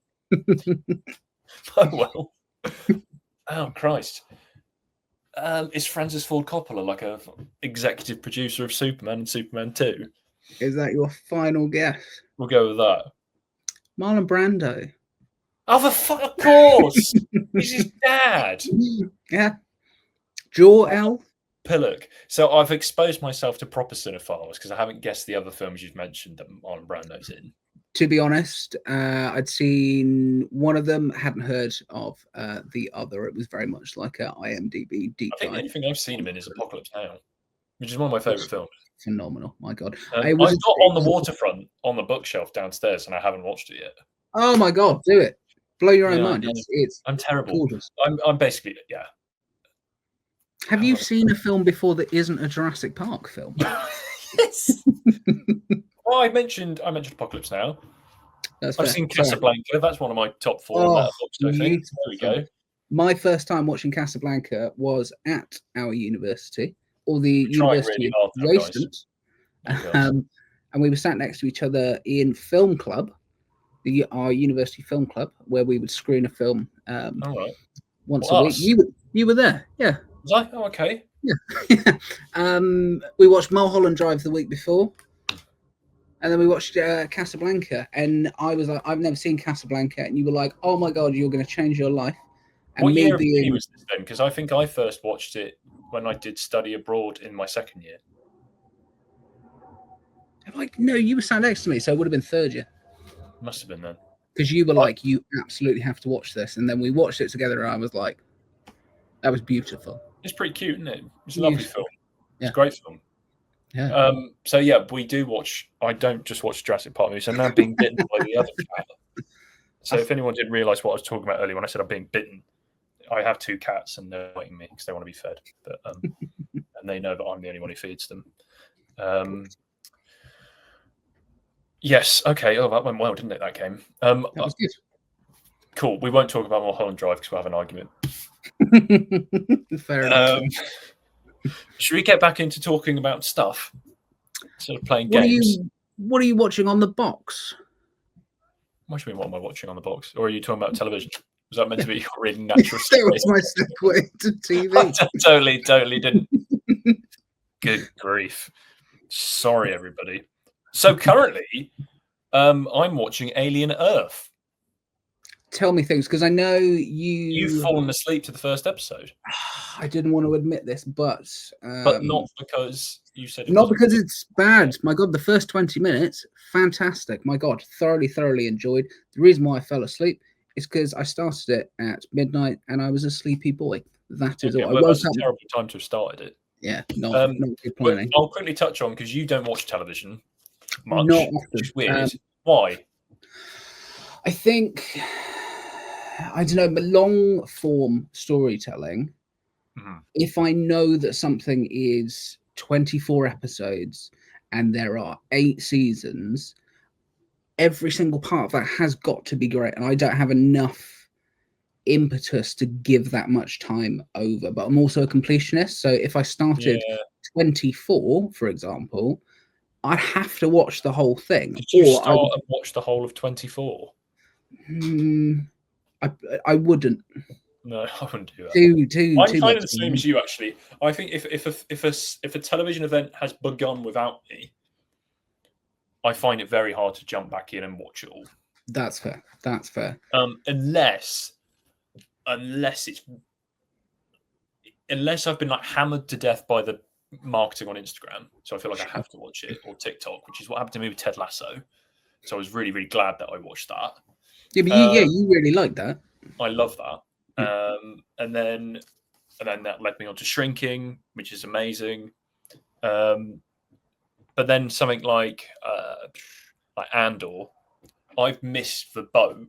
Oh well. Oh Christ. Is Francis Ford Coppola like a executive producer of Superman and Superman 2? Is that your final guess? We'll go with that. Marlon Brando. Oh, of course! He's his dad. Yeah. Jor-El. Pillock. So I've exposed myself to proper cinephiles because I haven't guessed the other films you've mentioned that Marlon Brando's in. To be honest, I'd seen one of them, hadn't heard of the other. It was very much like a IMDb deep dive. I think the only thing I've seen him in is Apocalypse Now, which is one of my favourite films. Phenomenal, my God. I've got On the Waterfront on the bookshelf downstairs and I haven't watched it yet. Oh my God, do it. Blow your own mind. I'm terrible. Gorgeous. I'm basically, yeah. Have you seen a film before that isn't a Jurassic Park film? Yes. Well, I mentioned Apocalypse Now. I've seen Casablanca. That's one of my top 4 on that box, I think. There we go. My first time watching Casablanca was at our university, or the university adjacent. And we were sat next to each other in film club, our university film club, where we would screen a film once a week. You were there, yeah. Was I? Oh, okay. Yeah. We watched Mulholland Drive the week before. And then we watched Casablanca, and I was like, I've never seen Casablanca, and you were like, oh my God, you're going to change your life. And what year was this then? Because I think I first watched it when I did study abroad in my second year. No, you were sat next to me, so it would have been third year. Must have been then. Because you were like, you absolutely have to watch this, and then we watched it together, and I was like, That was beautiful. It's pretty cute, isn't it? It's a lovely Beautiful. film. It's Yeah. a great film. Yeah. So yeah, we do watch. I don't just watch Jurassic Park movies. I'm now being bitten by the other cat. So if anyone didn't realise what I was talking about earlier when I said I'm being bitten, I have 2 cats and they're biting me because they want to be fed. But and they know that I'm the only one who feeds them. Yes. Okay. Oh, that went well, didn't it? That game. That was good. Cool. We won't talk about Mulholland Drive because we'll have an argument. Fair enough. Should we get back into talking about stuff instead of playing What games? What are you watching on the box? What do you mean? What am I watching on the box? Or are you talking about television? Was that meant to be your really natural? That was my segue to TV. Totally didn't. Good grief! Sorry, everybody. So currently, I'm watching Alien Earth. Tell me things, because I know You've fallen asleep to the first episode. I didn't want to admit this, but not because you said it not wasn't because it's bad. My God, the first 20 minutes, fantastic. My God, thoroughly enjoyed. The reason why I fell asleep is because I started it at midnight and I was a sleepy boy. That is all. I woke that's up. a terrible time to have started it. Yeah, not good planning. I'll quickly touch on, because you don't watch television much. Not often. Which is weird. Why? I think, I don't know, but long form storytelling, if I know that something is 24 episodes and there are 8 seasons, every single part of that has got to be great. And I don't have enough impetus to give that much time over. But I'm also a completionist. So if I started 24, for example, I'd have to watch the whole thing. Did you start and watch the whole of 24? I wouldn't. No, I wouldn't do that. I'm kind of the same as you, actually. I think if a television event has begun without me, I find it very hard to jump back in and watch it all. That's fair. Unless I've been like hammered to death by the marketing on Instagram, so I feel like I have to watch it, or TikTok, which is what happened to me with Ted Lasso. So I was really, really glad that I watched that. Yeah, but you really like that. I love that. And then that led me on to Shrinking, which is amazing. But then something like Andor, I've missed the boat,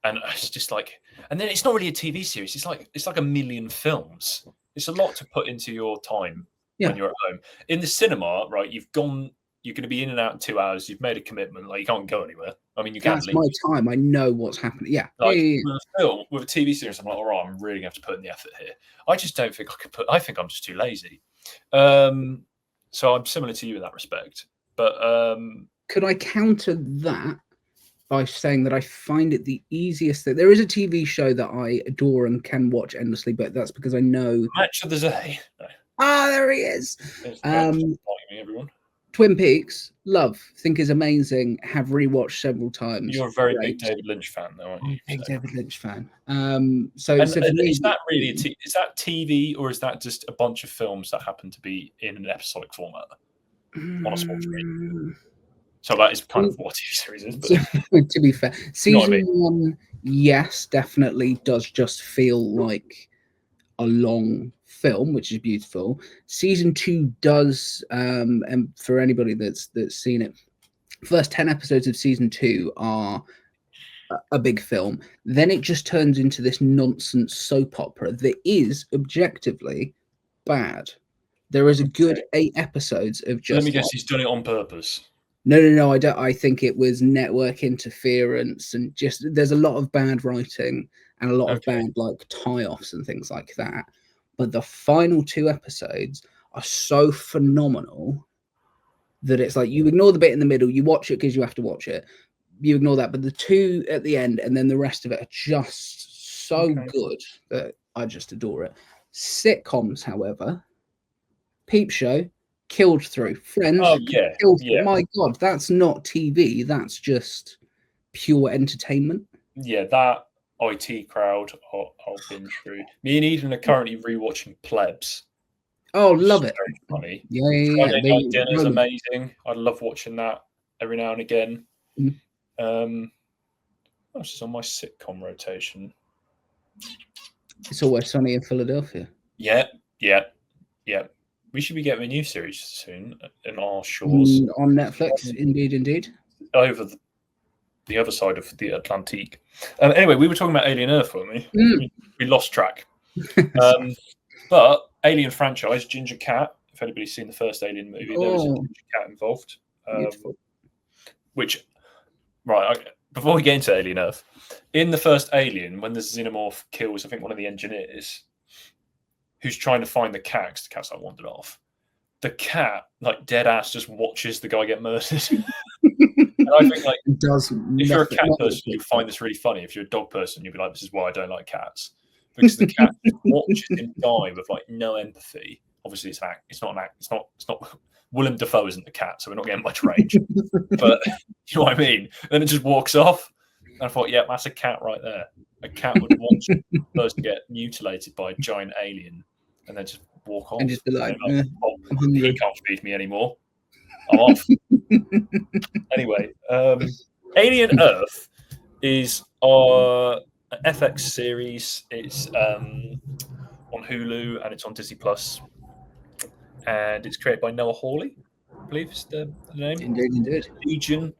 and it's just like, and then it's not really a TV series. It's like a million films. It's a lot to put into your time when you're at home. In the cinema, right? You're going to be in and out in 2 hours. You've made a commitment. Like, you can't go anywhere. I mean, you can't leave. That's my time. I know what's happening. Yeah. With a film, with a TV series, I'm like, all right, I'm really going to have to put in the effort here. I just don't think I could I think I'm just too lazy. So I'm similar to you in that respect. But could I counter that by saying that I find it the easiest thing? There is a TV show that I adore and can watch endlessly, but that's because I know. Match of the Day. No. There he is. Everyone. Twin Peaks, love, think is amazing. Have rewatched several times. You're a very big David Lynch fan, though, aren't you? Big David Lynch fan. So is that really is that TV, or is that just a bunch of films that happen to be in an episodic format on a small screen? So that is kind of what TV series is. But to be fair, season 1, yes, definitely does just feel like a long film, which is beautiful. Season 2 does, and for anybody that's seen it, first 10 episodes of season 2 are a big film. Then it just turns into this nonsense soap opera that is objectively bad. There is a good 8 episodes of just. Let me guess, he's done it on purpose. No, I don't. I think it was network interference, and just there's a lot of bad writing and a lot of bad like tie-offs and things like that. But the final 2 episodes are so phenomenal that it's like you ignore the bit in the middle, you watch it because you have to watch it. You ignore that, but the 2 at the end and then the rest of it are just so good that I just adore it. Sitcoms, however, Peep Show, killed through. Friends, killed through. My God, that's not TV. That's just pure entertainment. Yeah, that IT crowd, I'll binge through. Me and Eden are currently rewatching Plebs. Oh, love it. Very funny. Friday Night Dinner is amazing. I love watching that every now and again. What else is on my sitcom rotation? It's Always Sunny in Philadelphia. Yeah. We should be getting a new series soon in our shores On Netflix, indeed. over the other side of the Atlantique. Anyway, we were talking about Alien Earth, weren't we? We lost track. But Alien franchise, Ginger Cat. If anybody's seen the first Alien movie, there was a Ginger Cat involved. Before we get into Alien Earth, in the first Alien, when the xenomorph kills, I think, one of the engineers, who's trying to find the cat, because the cat's like wandered off. The cat, like dead ass, just watches the guy get murdered. And I think, like, if you're a cat person, you find this really funny. If you're a dog person, you'd be like, "This is why I don't like cats," because the cat just watches him die with like no empathy. Obviously, it's an act. It's not an act. It's not. Willem Dafoe isn't the cat, so we're not getting much range. But you know what I mean? And then it just walks off. And I thought, yeah, that's a cat right there. A cat would watch the person get mutilated by a giant alien, and then just walk off. And just be like, he can't feed me anymore. I'm off. Anyway, Alien Earth is our FX series. It's on Hulu and it's on Disney Plus, and it's created by Noah Hawley, I believe is the name. Indeed. Legion,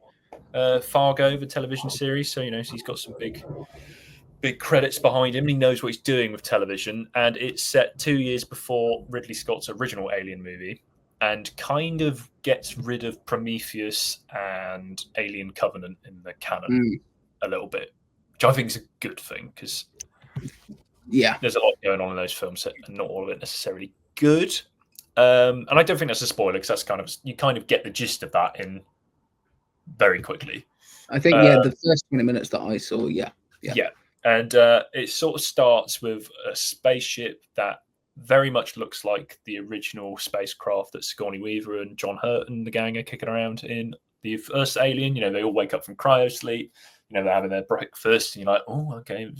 Fargo, the television series. So he's got some big credits behind him. He knows what he's doing with television, and it's set 2 years before Ridley Scott's original Alien movie, and kind of gets rid of Prometheus and Alien Covenant in the canon a little bit, which I think is a good thing, because there's a lot going on in those films and not all of it necessarily good. And I don't think that's a spoiler, because that's you kind of get the gist of that in very quickly. I think the first 20 minutes that I saw, and it sort of starts with a spaceship that very much looks like the original spacecraft that Sigourney Weaver and John Hurt and the gang are kicking around in the first Alien. They all wake up from cryo sleep. They're having their breakfast, and you're like, oh, okay.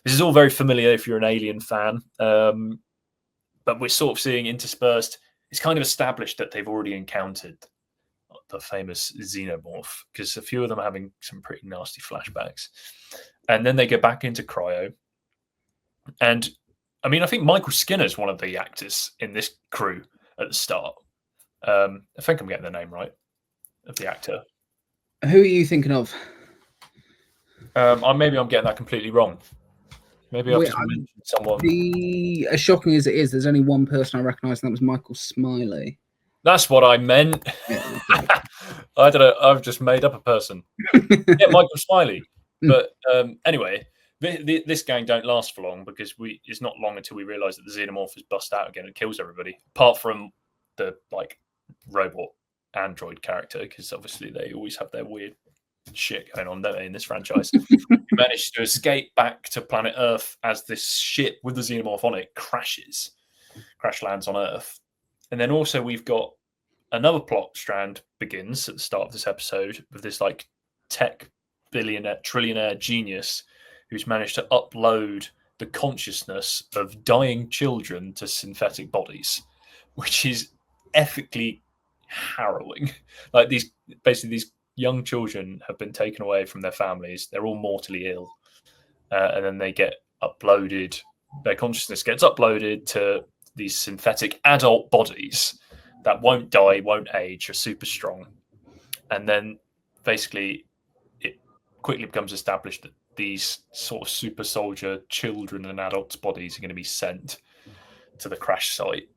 This is all very familiar if you're an Alien fan. But we're sort of seeing interspersed, it's kind of established that they've already encountered the famous xenomorph, because a few of them are having some pretty nasty flashbacks. And then they go back into cryo. And I mean, I think Michael Skinner's one of the actors in this crew at the start. I think I'm getting the name right of the actor. Who are you thinking of? Maybe I'm getting that completely wrong. Maybe I've just mentioned someone. As shocking as it is, there's only one person I recognise, and that was Michael Smiley. That's what I meant. Yeah, I don't know. I've just made up a person. Yeah, Michael Smiley. But anyway, this gang don't last for long, because it's not long until we realise that the xenomorph has bust out again and kills everybody, apart from the robot android character, because obviously they always have their weird shit going on, don't they, in this franchise. We managed to escape back to planet Earth as this ship with the xenomorph on it crash lands on Earth. And then also we've got another plot strand begins at the start of this episode with this tech billionaire, trillionaire genius who's managed to upload the consciousness of dying children to synthetic bodies, which is ethically harrowing. These young children have been taken away from their families. They're all mortally ill. And then they get uploaded. Their consciousness gets uploaded to these synthetic adult bodies that won't die, won't age, are super strong. And then basically it quickly becomes established that these sort of super soldier children and adults' bodies are going to be sent to the crash site.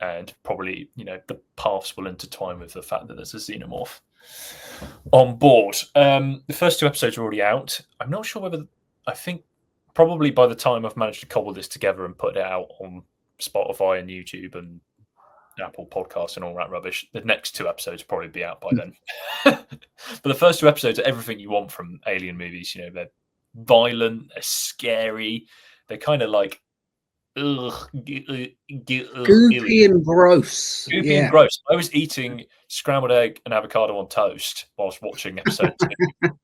And probably, the paths will intertwine with the fact that there's a xenomorph on board. The first 2 episodes are already out. I'm not sure whether, I think probably by the time I've managed to cobble this together and put it out on Spotify and YouTube and Apple Podcasts and all that rubbish, the next 2 episodes will probably be out by then. But the first 2 episodes are everything you want from Alien movies. They're violent, they're scary, they're kind of goofy and gross. And gross. I was eating scrambled egg and avocado on toast whilst watching episode 2.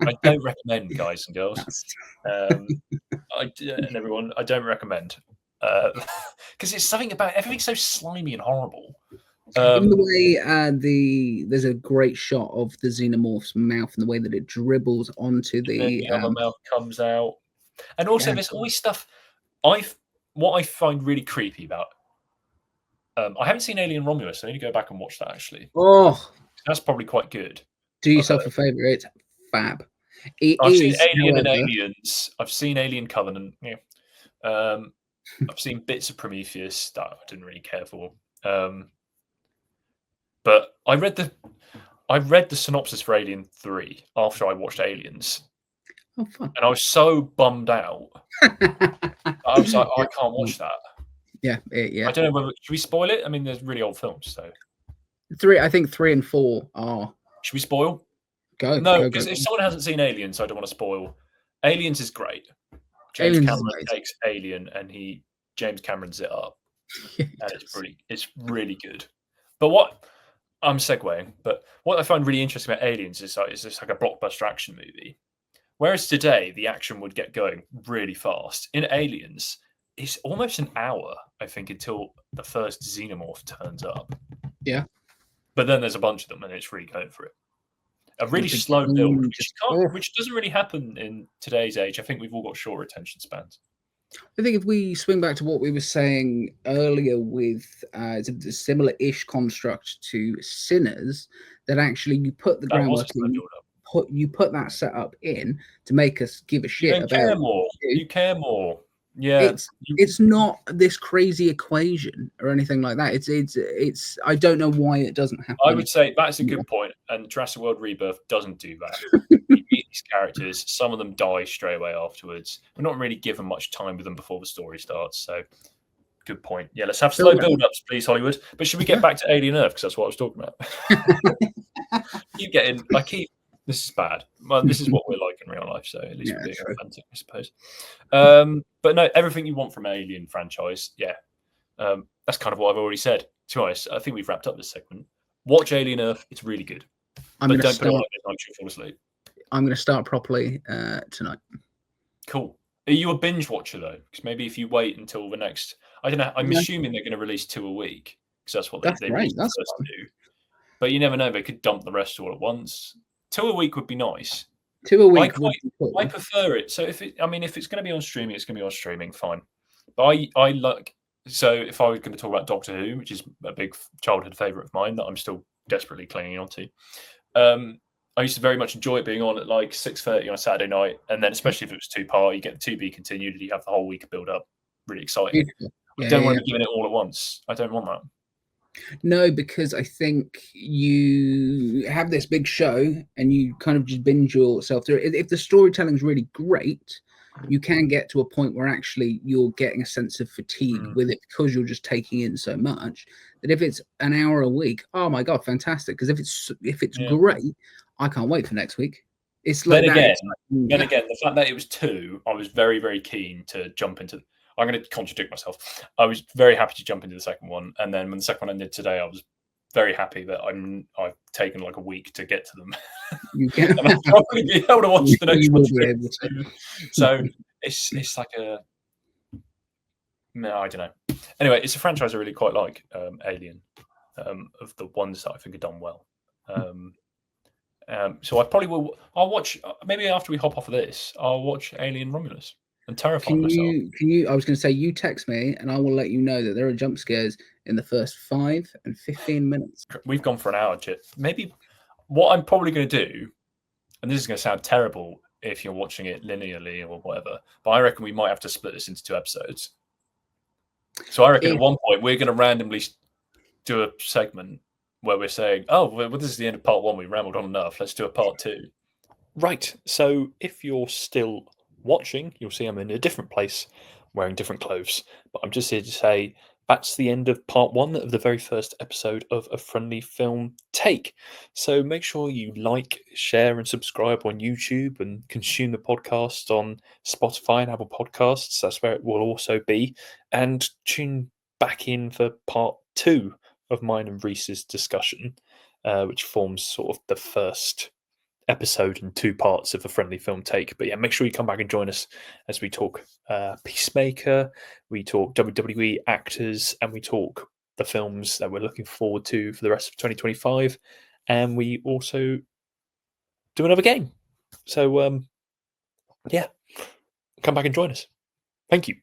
I don't recommend, guys and girls. And everyone, I don't recommend, because it's something about everything's so slimy and horrible. In the way there's a great shot of the xenomorph's mouth and the way that it dribbles onto the other mouth comes out, and also there's always stuff. I've what I find really creepy about, I haven't seen Alien Romulus. I need to go back and watch that actually. Oh, That's probably quite good. do yourself a favour. It's fab. It I've seen is, Alien and however, Aliens. I've seen Alien Covenant. Yeah. I've seen bits of Prometheus that I didn't really care for. But I read the synopsis for Alien 3 after I watched Aliens, oh, fun. and I was so bummed out. I was like, I can't watch that. Yeah. I don't know whether should we spoil it. I mean, there's really old films, so I think 3 and 4 are. should we spoil? Go. No, Go. because if someone hasn't seen Aliens, I don't want to spoil. Aliens is great. James Aliens is Cameron amazing. takes Alien and James Cameron's it up, and it's really good. But what I'm segueing, but what I find really interesting about Aliens is it's like a blockbuster action movie. Whereas today the action would get going really fast. In Aliens, it's almost an hour, I think, until the first xenomorph turns up. Yeah. But then there's a bunch of them, and it's really going for it. A really It's a slow build, huge- which doesn't really happen in today's age. I think we've all got short attention spans. I think if we swing back to what we were saying earlier with it's a similar-ish construct to Sinners, that actually you put the That was groundwork a slow in, build-up. you put that setup in to make us give a You shit don't about care it. more. You care more. Yeah. It's not this crazy equation or anything like that. It's I don't know why it doesn't happen. I would say that's a good point, and Jurassic World Rebirth doesn't do that. You meet these characters, some of them die straight away afterwards. We're not really given much time with them before the story starts, so good point. Yeah, let's have slow build-ups, please, Hollywood. But should we get back to Alien Earth, because that's what I was talking about? This is bad. Well, this is what we're like in real life, so at least we're being authentic, I suppose. But no, everything you want from an Alien franchise, yeah. That's kind of what I've already said. To be honest, I think we've wrapped up this segment. Watch Alien Earth; it's really good. But don't put it on at midnight; you'll fall asleep. I'm going to start properly tonight. Cool. Are you a binge watcher though? Because maybe if you wait until the next, I don't know. I'm assuming they're going to release 2 a week because that's what they released the first 2. But you never know; they could dump the rest all at once. 2 a week would be nice. 2 a week would be cool. I prefer it. So if it's going to be on streaming, it's going to be on streaming. Fine. But I like. So if I was going to talk about Doctor Who, which is a big childhood favourite of mine that I'm still desperately clinging on to, I used to very much enjoy it being on at like 6:30 on a Saturday night, and then especially if it was 2-part, you get the 2B continued, and you have the whole week build up. Really exciting. I don't want to be giving it all at once. I don't want that. No, because I think you have this big show and you kind of just binge yourself through it. If the storytelling is really great, you can get to a point where actually you're getting a sense of fatigue with it because you're just taking in so much. That if it's an hour a week, oh my god, fantastic! Because if it's great, I can't wait for next week. It's like then again, the fact that it was 2, I was very, very keen to jump into. I'm going to contradict myself. I was very happy to jump into the second one, and then when the second one ended today, I was very happy that I've taken like a week to get to them. And I'll probably be able to watch the next one. So it's like no, I don't know. Anyway, it's a franchise I really quite like, Alien, of the ones that I think are done well. So I probably will. I'll watch maybe after we hop off of this. I'll watch Alien Romulus. And terrifying myself. Can you? I was going to say, you text me, and I will let you know that there are jump scares in the first 5 and 15 minutes. We've gone for an hour, Chip. Maybe what I'm probably going to do, and this is going to sound terrible if you're watching it linearly or whatever, but I reckon we might have to split this into 2 episodes. So I reckon at one point we're going to randomly do a segment where we're saying, "Oh, well, this is the end of part 1. We rambled on enough. Let's do a part 2." Right. So if you're still watching, you'll see I'm in a different place wearing different clothes, but I'm just here to say that's the end of part 1 of the very first episode of A Friendly Film Take. So make sure you like, share and subscribe on YouTube and consume the podcast on Spotify and Apple Podcasts. That's where it will also be, and tune back in for part 2 of mine and Rhys's discussion, which forms sort of the first episode in 2 parts of A Friendly Film Take. But yeah, make sure you come back and join us as we talk Peacemaker, we talk WWE actors, and we talk the films that we're looking forward to for the rest of 2025, and we also do another game. So yeah, come back and join us. Thank you.